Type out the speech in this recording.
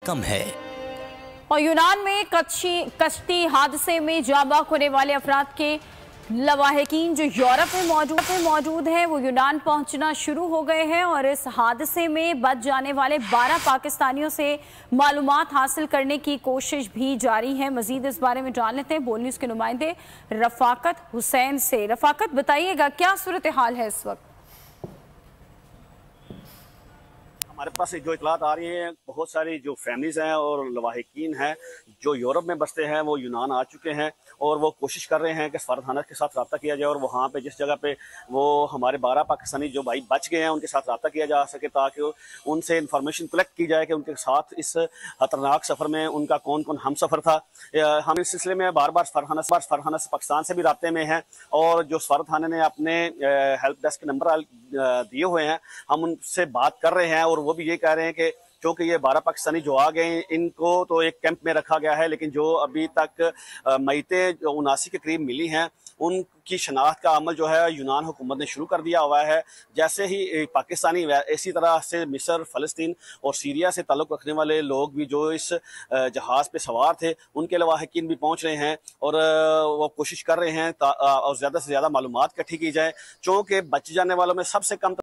कम है। और यूनान में कश्ती हादसे में जाँ बाख होने वाले अफराद के लवाहिकीन जो यूरोप में मौजूद हैं वो यूनान पहुंचना शुरू हो गए हैं और इस हादसे में बच जाने वाले 12 पाकिस्तानियों से मालूमात हासिल करने की कोशिश भी जारी है। मजीद इस बारे में जान लेते हैं बोल न्यूज़ के नुमाइंदे रफाकत हुसैन से। रफाकत, बताइएगा क्या सूरत हाल है इस वक्त? हमारे पास जो इतलात आ रही है, बहुत सारी जो फैमिलीज़ हैं और लवाहिकीन हैं जो यूरोप में बसते हैं वो यूनान आ चुके हैं और वो कोशिश कर रहे हैं कि सफारतखाना के साथ रब्ता किया जाए और वहाँ पे जिस जगह पे वो हमारे 12 पाकिस्तानी जो भाई बच गए हैं उनके साथ रब्ता किया जा सके ताकि उनसे इंफॉर्मेशन कलेक्ट की जाए कि उनके साथ इस खतरनाक सफ़र में उनका कौन कौन हम सफ़र था। हम इस सिलसिले में बार बार सफारतखाना से पाकिस्तान से भी रब्ते में हैं और जो सफारतखाने ने अपने हेल्प डेस्क के नंबर दिए हुए हैं, हम उनसे बात कर रहे हैं और वो भी ये कह रहे हैं कि क्योंकि ये 12 पाकिस्तानी जो आ गए इनको तो एक कैंप में रखा गया है, लेकिन जो अभी तक मईतें 79 के करीब मिली हैं उनकी शनाख्त का अमल जो है यूनान हुकूमत ने शुरू कर दिया हुआ है। जैसे ही पाकिस्तानी इसी तरह से मिस्र, फ़लस्तीन और सीरिया से ताल्लुक़ रखने वाले लोग भी जो इस जहाज़ पे सवार थे उनके लवाहिकीन भी पहुँच रहे हैं और वो कोशिश कर रहे हैं और ज़्यादा से ज़्यादा मालूमात इकट्ठी की जाए, चूँकि बच जाने वालों में सबसे कम